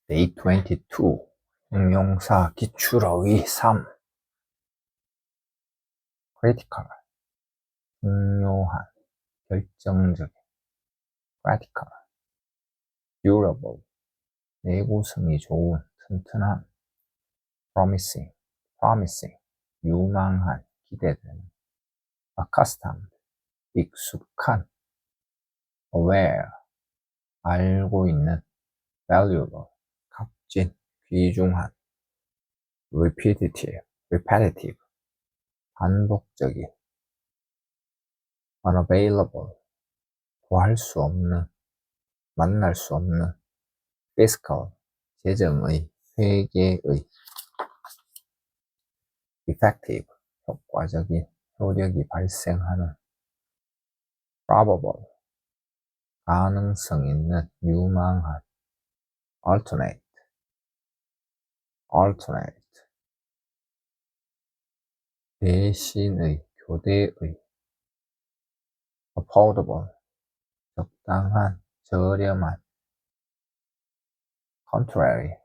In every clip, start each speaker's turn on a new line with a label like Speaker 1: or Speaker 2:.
Speaker 1: Day 22 형용사 기출어휘 3 critical 중요한 결정적인 practical durable 내구성이 좋은 튼튼한 promising 유망한 기대되는 accustomed 익숙한 aware 알고 있는 valuable 값진 귀중한 repetitive 반복적인 unavailable 구할 수 없는 만날 수 없는 fiscal 재정의 회계의 effective 효과적인 효력이 발생하는 probable 가능성 있는 유망한 alternate 대신의 교대의 affordable 적당한 저렴한 contrary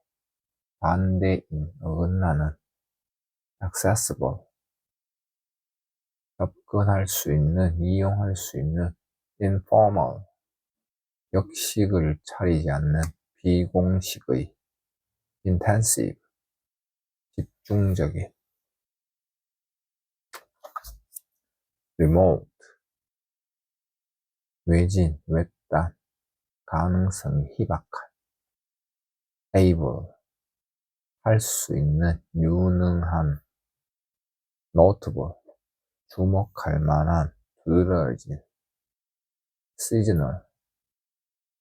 Speaker 1: 반대인 어긋나는 accessible 접근할 수 있는 이용할 수 있는 informal 역식을 차리지 않는 비공식의 intensive 집중적인 remote 외진 외딴 가능성이 희박한 able 할 수 있는 유능한 notable 주목할 만한 두드러진 seasonal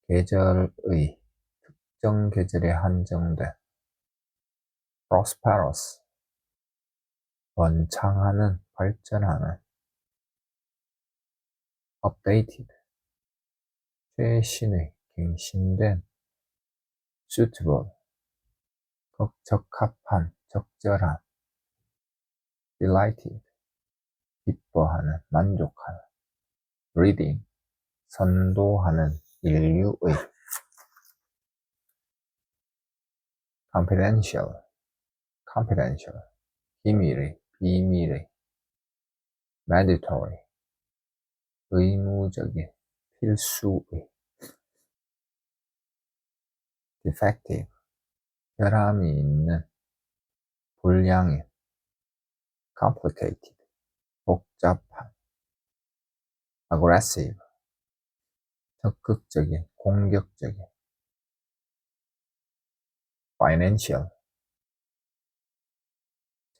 Speaker 1: 계절의 특정 계절에 한정된 prosperous 번창하는 발전하는 updated 최신의 갱신된 suitable 적합한 적절한 delighted 기뻐하는 만족하는 reading 선도하는 인류의 confidential 비밀의 mandatory 의무적인 필수의 defective 결함이 있는 불량인 complicated 복잡한 aggressive 적극적인 공격적인 financial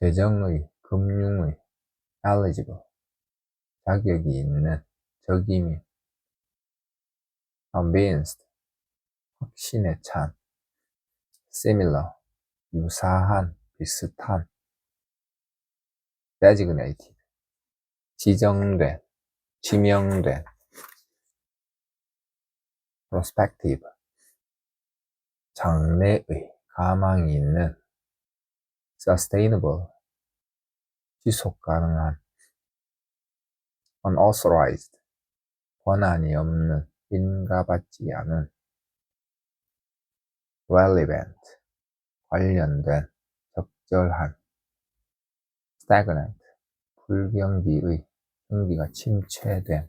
Speaker 1: 재정의 금융의 eligible 자격이 있는 적임인 convinced 확신에 찬 similar 유사한 비슷한 designated 지정된 지명된 prospective 장래의 가망이 있는 sustainable 지속 가능한 unauthorized 권한이 없는 인가받지 않은 relevant 관련된 적절한 stagnant 불경기의 경기가 침체된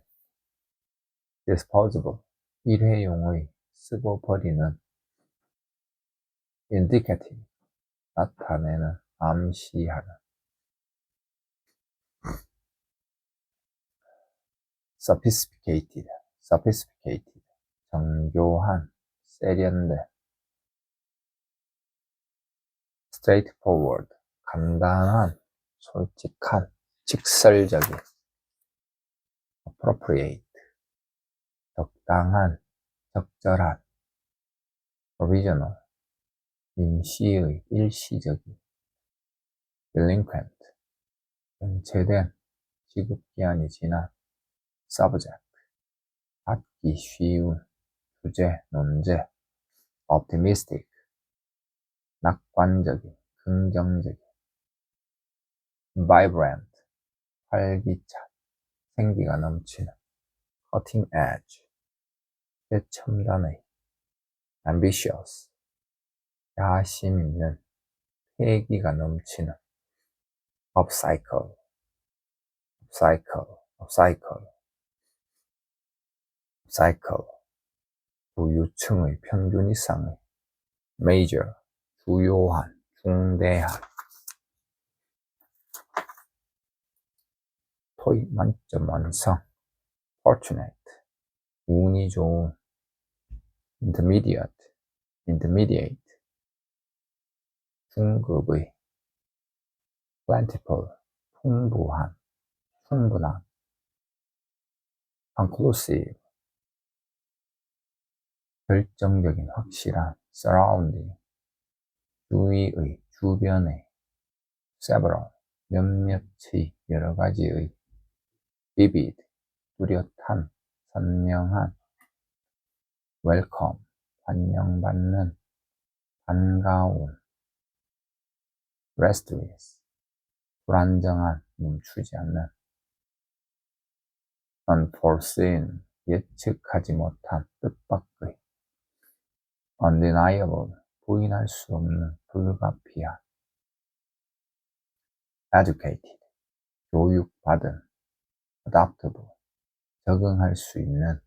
Speaker 1: disposable 일회용의 쓰고 버리는 indicative 나타내는 암시하는 sophisticated 정교한 세련된 straightforward 간단한 솔직한 직설적인 appropriate 적당한 적절한 provisional 임시의 일시적인 delinquent 연체된 지급기한이 지난 subject 받기 쉬운 주제 논제 optimistic 낙관적인 긍정적인 vibrant 활기찬 생기가 넘치는 cutting edge 최첨단의 ambitious 야심 있는, 패기가 넘치는, upcycle, upcycle, upcycle, upcycle, 부유층의 평균 이상의, major, 주요한, 중대한, 토익 만점 완성, fortunate, 운이 좋은, intermediate, intermediate, 중급의, plentiful, 풍부한, 충분한, conclusive, 결정적인, 확실한, surrounding, 주위의, 주변의, several, 몇몇의, 여러 가지의, vivid, 뚜렷한, 선명한, welcome, 환영받는, 반가운, restless, 불안정한, 멈추지 않는, unforeseen, 예측하지 못한, 뜻밖의, undeniable, 부인할 수 없는, 불가피한, educated, 교육받은, adaptable, 적응할 수 있는,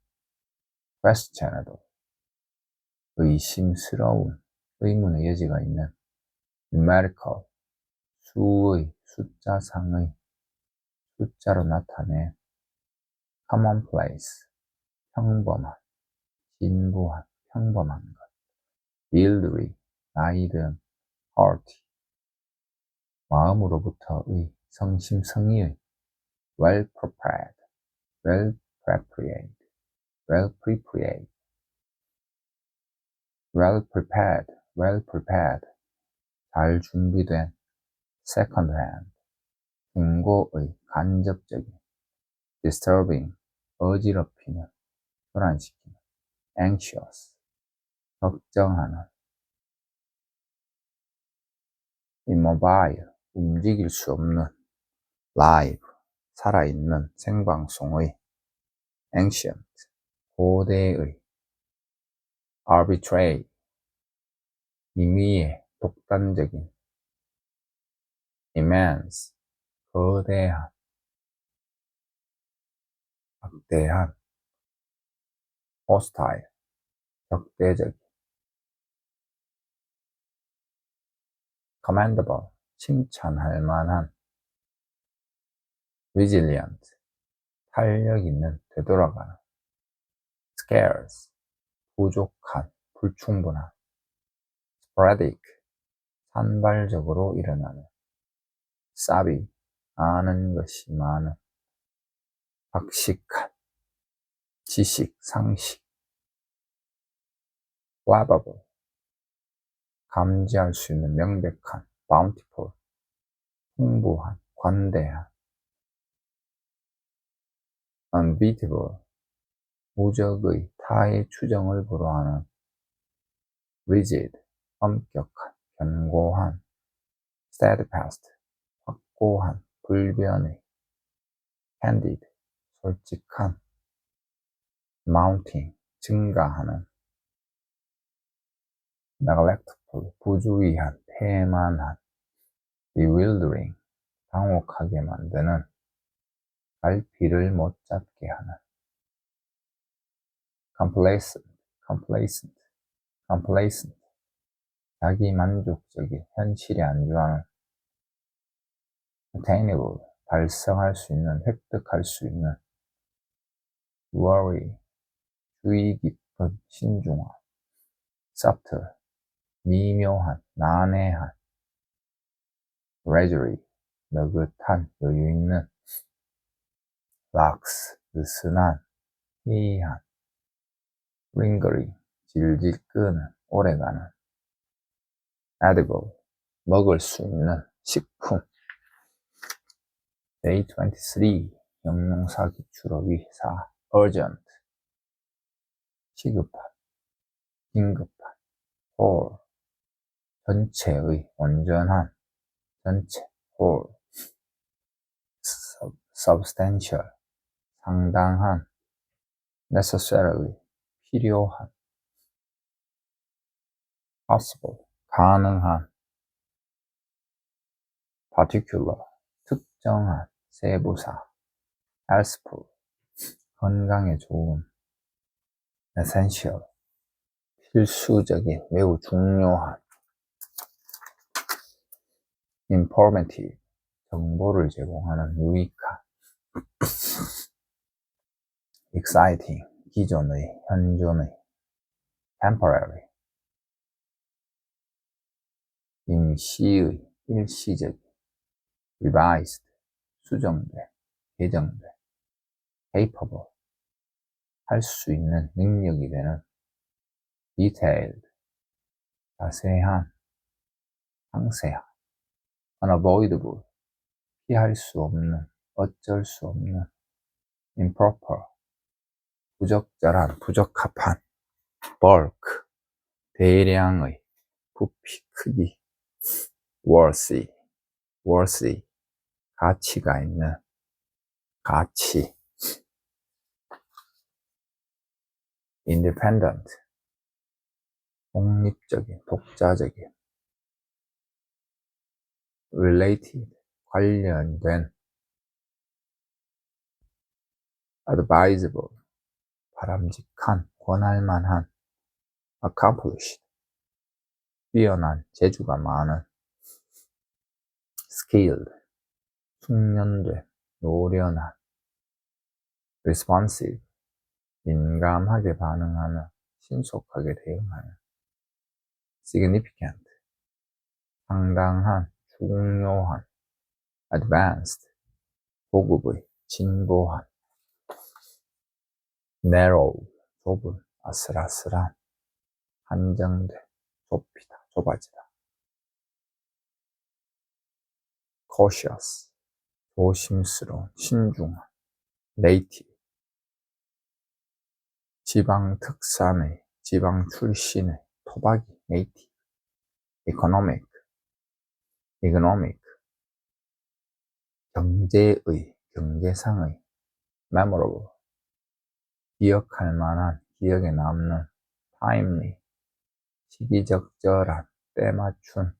Speaker 1: questionable, 의심스러운, 의문의 여지가 있는, numerical, 수의, 숫자상의, 숫자로 나타낸, commonplace, 평범한, 진부한, 평범한 것, elderly, 나이 든, hearty, 마음으로부터의, 성심성의의, well prepared, well prepared, well prepared, well prepared, well prepared, 잘 준비된, second hand, 중고의, 간접적인, disturbing, 어지럽히는, 불안시키는, anxious, 걱정하는, immobile, 움직일 수 없는, live, 살아있는, 생방송의, ancient, 고대의, arbitrary, 임의의, 독단적인, immense, 거대한, 막대한, hostile, 적대적, commendable, 칭찬할 만한, resilient, 탄력 있는, 되돌아가는, scarce, 부족한, 불충분한, sporadic, 산발적으로 일어나는, savvy, 아는 것이 많은, 박식한, 지식, 상식, flammable, 감지할 수 있는, 명백한, bountiful, 풍부한, 관대한, unbeatable, 무적의, 타의 추정을 불허하는, rigid, 엄격한, 견고한, steadfast, 확고한, 불변의, candid, 솔직한, mounting, 증가하는, neglectful, 부주의한, 태만한, bewildering, 당혹하게 만드는, 갈피를 못 잡게 하는, complacent, complacent, complacent, 자기 만족적인, 현실에 안주하는, attainable, 달성할 수 있는, 획득할 수 있는, worry, 주의 깊은, 신중한, subtle, 미묘한, 난해한, leisurely, 느긋한, 여유있는, lax, 느슨한, 희이한, lingering, 질질 끄는, 오래가는, edible, 먹을 수 있는, 식품. Day 23, 형용사 기출어 위사, urgent, 시급한, 긴급한, whole, 전체의, 온전한, 전체, whole, substantial, 상당한, necessarily, 필요한, possible, 가능한 particular, 특정한, 세부사, healthful, 건강에 좋은, essential, 필수적인, 매우 중요한, informative, 정보를 제공하는, 유익한, exciting, 기존의, 현존의, temporary, 임시의, 일시적인, revised, 수정돼, 개정돼, capable, 할 수 있는 능력이 되는, detailed, 자세한, 상세한, unavoidable, 피할 수 없는, 어쩔 수 없는, improper, 부적절한, 부적합한, bulk, 대량의, 부피, 크기, worthy, 가치가 있는, 가치, independent, 독립적인, 독자적인, related, 관련된, advisable, 바람직한, 권할만한, accomplished, 뛰어난, 재주가 많은, skilled, 숙련된, 노련한, responsive, 민감하게 반응하는, 신속하게 대응하는, significant, 상당한, 중요한, advanced, 고급의, 진보한, narrow, 좁은, 아슬아슬한, 한정된, 좁히다, 좁아지다, cautious, 조심스러운, 신중한, native, 지방 특산의, 지방 출신의, 토박이, native, economic, 경제의, 경제상의, memorable, 기억할 만한, 기억에 남는, timely, 시기적절한, 때맞춘,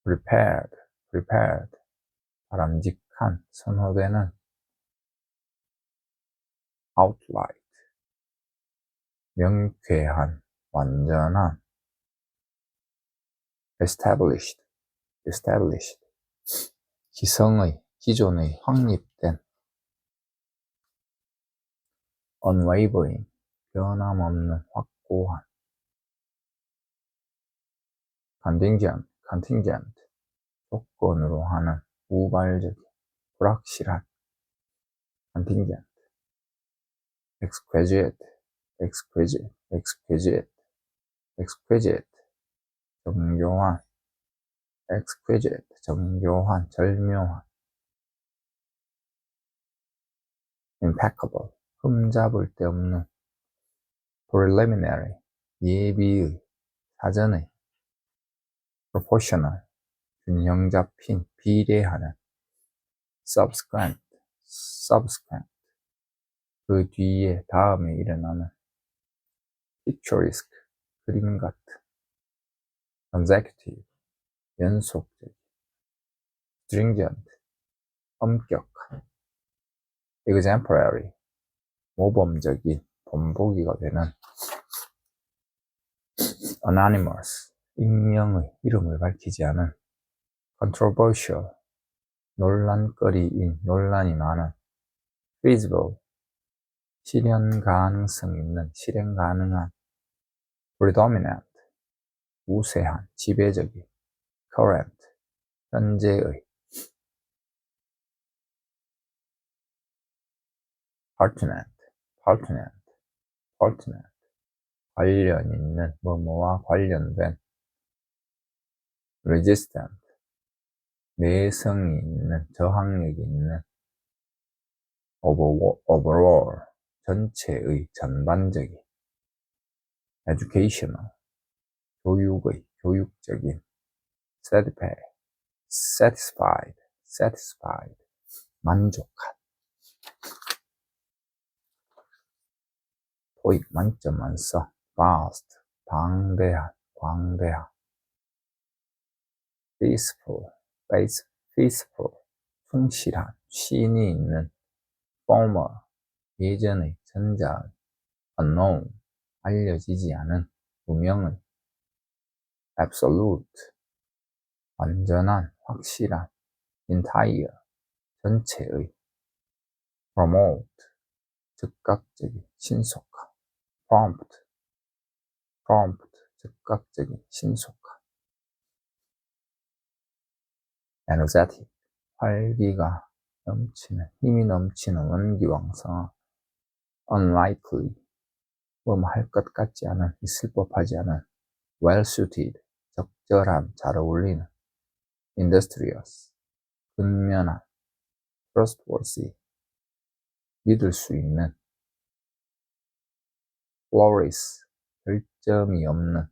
Speaker 1: prepared, 바람직한, 선호되는, outright, 명쾌한, 완전한, established, 기성의, 기존의, 확립된, unwavering, 변함없는, 확고한, contingent, 조건으로 하는, 우발적인, 불확실한, contingent, exquisite, 정교한, 정교한, 절묘한, impeccable, 흠잡을 데 없는, preliminary, 예비의, 사전의, proportional, 균형 잡힌, 비례하는, subsequent, 그 뒤에 다음에 일어나는, picturesque, 그림 같은, consecutive, 연속적, stringent, 엄격한, exemplary, 모범적인, 본보기가 되는, anonymous, 익명의, 이름을 밝히지 않은, controversial, 논란거리인, 논란이 많은, feasible, 실현 가능성 있는, 실행 가능한, predominant, 우세한, 지배적인, current, 현재의, pertinent, 관련 있는, 뭐뭐와 관련된, resistant, 내성이 있는, 저항력이 있는, overall, 전체의, 전반적인, educational, 교육의, 교육적인, satisfied, 만족한, 토익 만점 만써, vast, 방대한, 광대한. peaceful, peaceful, 충실한, 쉰이 있는. former, 예전의, 전자의. unknown, 알려지지 않은, 무명의. absolute, 완전한, 확실한. entire, 전체의. promote, 즉각적인, 신속한. prompt, 즉각적인, 신속한. energetic, 활기가 넘치는, 힘이 넘치는, 원기왕성한. unlikely, 할 것 같지 않은, 있을 법하지 않은. well-suited, 적절한, 잘 어울리는. industrious, 근면한. trustworthy, 믿을 수 있는. flourish, 결점이 없는.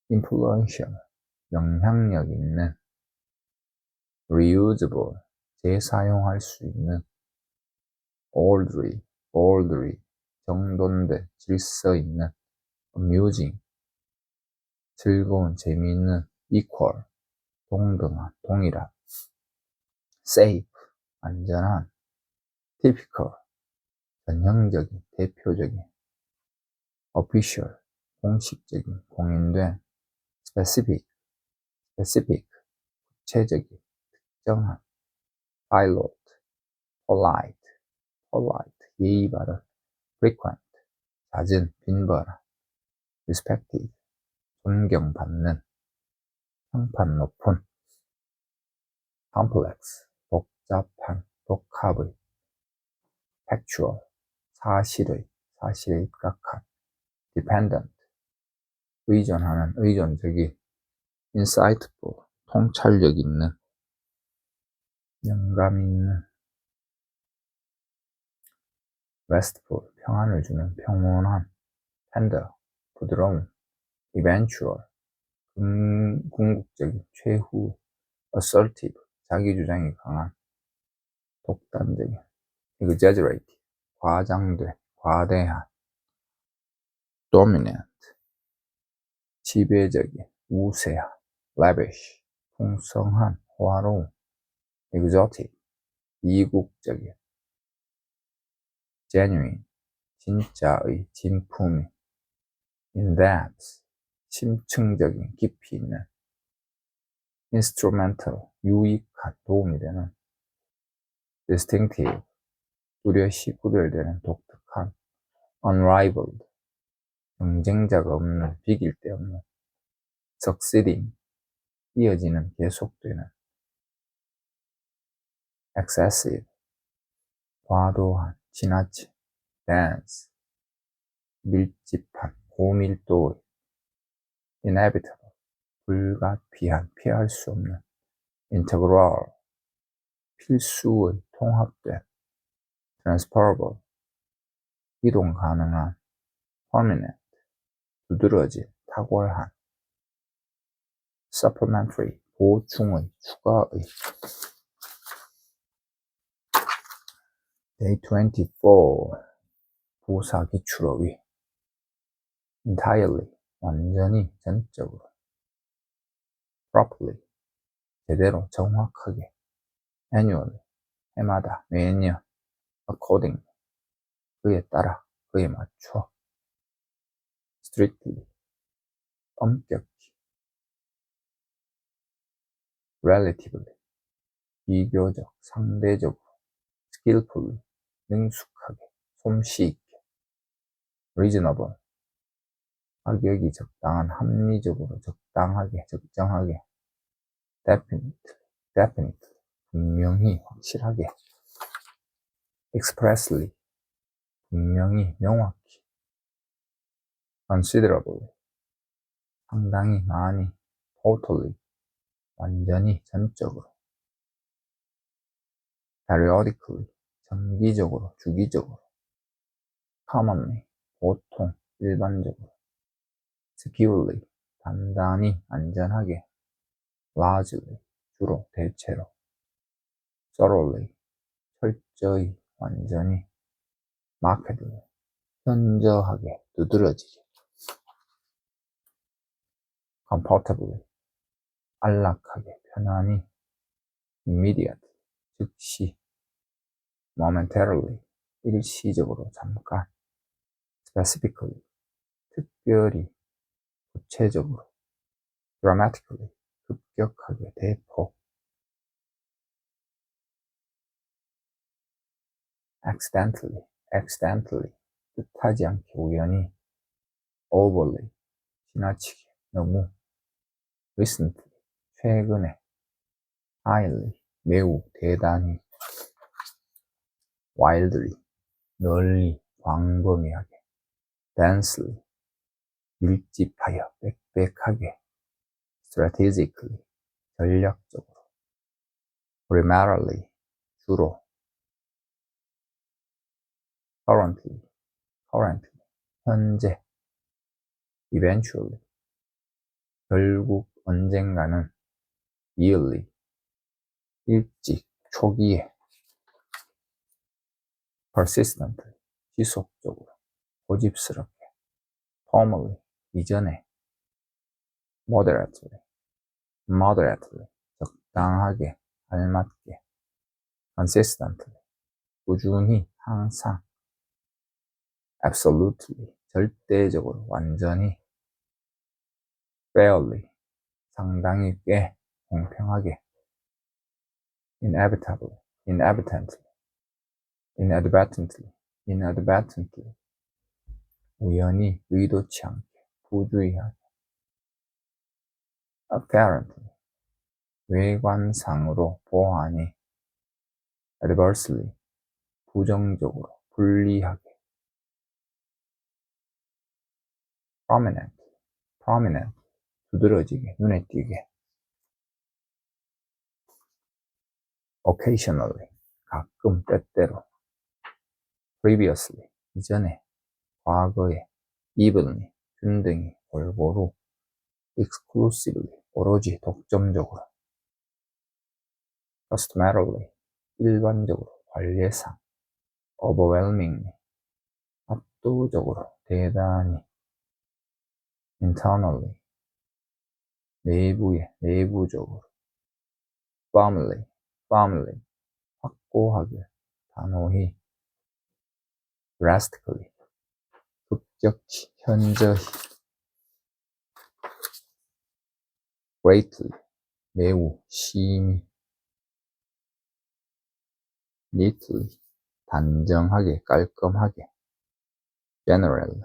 Speaker 1: influential, 영향력 있는. reusable, 재사용할 수 있는. orderly, 정돈된, 질서 있는. amusing, 즐거운, 재미있는. equal, 동등한, 동일한. safe, 안전한. typical, 전형적인, 대표적인. official, 공식적인, 공인된. specific, 구체적인, 특정한. pilot, polite, 예의 바른. frequent, 잦은, 빈번한. respected, 존경받는. 평판 높은. complex, 복잡한, 복합의. factual, 사실에 입각한. dependent, 의존하는, 의존적인. insightful, 통찰력 있는. 영감 있는. restful, 평안을 주는, 평온한. tender, 부드러운. eventual, 궁극적인, 최후. assertive, 자기 주장이 강한. 독단적인. exaggerate, 과장돼, 과대한. dominant, 지배적인, 우세한. lavish, 풍성한, 호화로운. exotic, 이국적인. genuine, 진짜의, 진품이. in-depth, 심층적인, 깊이 있는. instrumental, 유익한, 도움이 되는. distinctive, 뚜렷이 구별되는, 독특한. unrivaled, 경쟁자가 없는, 비길 데 없는. succeeding, 이어지는, 계속되는. excessive, 과도한, 지나친. dense, 밀집한, 고밀도의. inevitable, 불가피한, 피할 수 없는. integral, 필수의, 통합된. transferable, 이동 가능한. permanent, 두드러진, 탁월한. supplementary, 보충의, 추가의. day 24, 부사 기출어휘. entirely, 완전히, 전적으로. properly, 제대로, 정확하게. annually, 해마다, 매년. according, 그에 따라, 그에 맞춰. strictly, 엄격히. relatively, 비교적, 상대적으로. skillfully, 능숙하게, 솜씨 있게. reasonable, 가격이 적당한, 합리적으로, 적당하게, 적정하게. definitely, 분명히, 확실하게. expressly, 분명히, 명확히. considerably, 상당히, 많이. totally, 완전히, 전적으로. periodically, 정기적으로, 주기적으로. commonly, 보통, 일반적으로. securely, 단단히, 안전하게. largely, 주로, 대체로. thoroughly, 철저히, 완전히. markedly, 현저하게, 두드러지게. comfortably, 안락하게, 편안히, immediate, 즉시, momentarily, 일시적으로, 잠깐, specifically, 특별히, 구체적으로, dramatically, 급격하게, 대폭, accidentally, 뜻하지 않게, 우연히, overly, 지나치게, 너무, recently, 최근에, highly, 매우, 대단히, wildly, 널리, 광범위하게, densely, 밀집하여, 빽빽하게, strategically, 전략적으로, primarily, 주로, currently, 현재, eventually, 결국 언젠가는, yearly, 일찍, 초기에, persistently, 지속적으로, 고집스럽게, formally, 이전에, moderately, 적당하게, 알맞게, consistently, 꾸준히, 항상, absolutely, 절대적으로, 완전히, fairly, 상당히 꽤, 공평하게, inadvertently, 우연히, 의도치 않게, 부주의하게, apparently, 외관상으로, 보안이, adversely, 부정적으로, 불리하게, prominent, 두드러지게, 눈에 띄게, occasionally, 가끔, 때때로, previously, 이전에, 과거에, evenly, 균등히, 골고루, exclusively, 오로지, 독점적으로, customarily, 일반적으로, 관례상, overwhelmingly, 압도적으로, 대단히, internally, 내부적으로, firmly, 확고하게, 단호히, drastically, 급격히, 현저히, greatly, 매우, 심히, neatly, 단정하게, 깔끔하게, generally,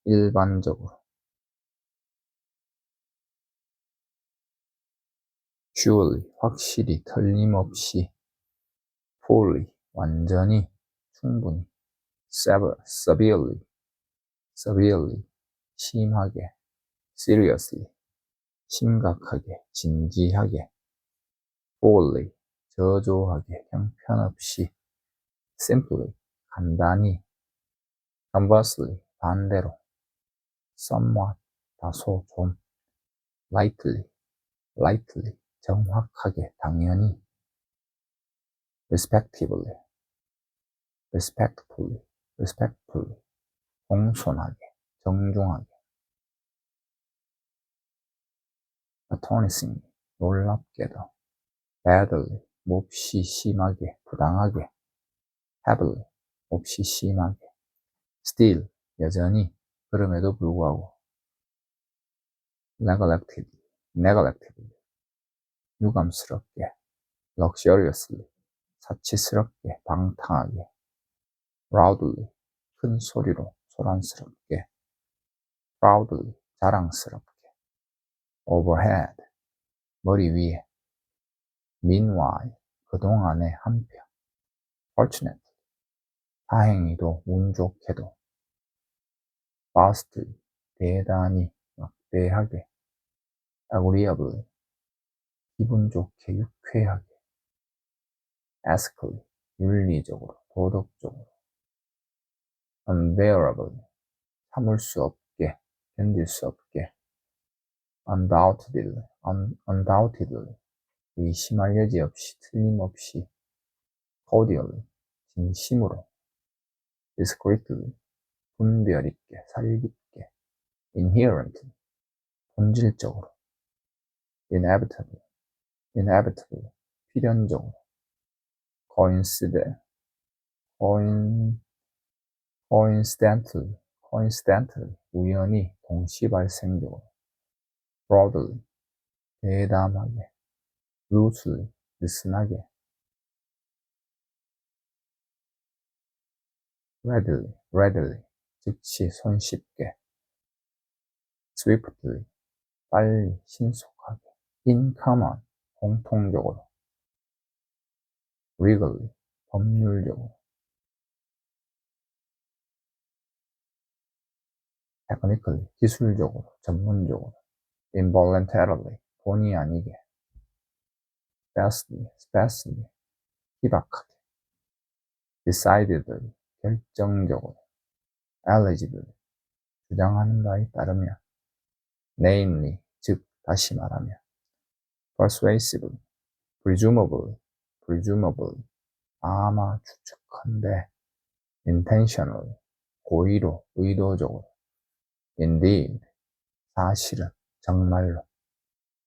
Speaker 1: 일반적으로, surely, 확실히, 틀림없이, fully, 완전히, 충분히, severely, 심하게, seriously, 심각하게, 진지하게, fully, 저조하게, 형편없이, simply, 간단히, conversely, 반대로, somewhat, 다소 좀, lightly, 정확하게, 당연히, respectfully, 공손하게, 정중하게, astonishing, 놀랍게도, badly, 몹시 심하게, 부당하게, heavily, 몹시 심하게, still, 여전히, 그럼에도 불구하고, neglected, 유감스럽게, luxuriously, 사치스럽게, 방탕하게, loudly, 큰 소리로, 소란스럽게, proudly, 자랑스럽게, overhead, 머리 위에, meanwhile, 그동안의 한편, fortunate, 다행히도, 운 좋게도, vastly, 대단히, 막대하게, agreeably, 기분 좋게, 유쾌하게, ethically, 윤리적으로, 도덕적으로, unbearably, 참을 수 없게, 견딜 수 없게, undoubtedly, 의심할 여지 없이, 틀림없이, cordially, 진심으로, discreetly, 분별 있게, 살깊게, inherently, 본질적으로, inevitably, inevitably, 필연적으로, coincidentally, 우연히, 동시발생적으로, broadly, 대담하게, loosely, 느슨하게, readily, 즉시, 손쉽게, swiftly, 빨리, 신속하게, in common, 공통적으로, legally, 법률적으로, technically, 기술적으로, 전문적으로, involuntarily, 본의 아니게, sparsely, 희박하게, decidedly, 결정적으로, allegedly, 주장하는 바에 따르면, namely, 즉, 다시 말하면, persuasively, presumably, 아마 추측한데, intentionally, 고의로, 의도적으로, indeed, 사실은, 정말로,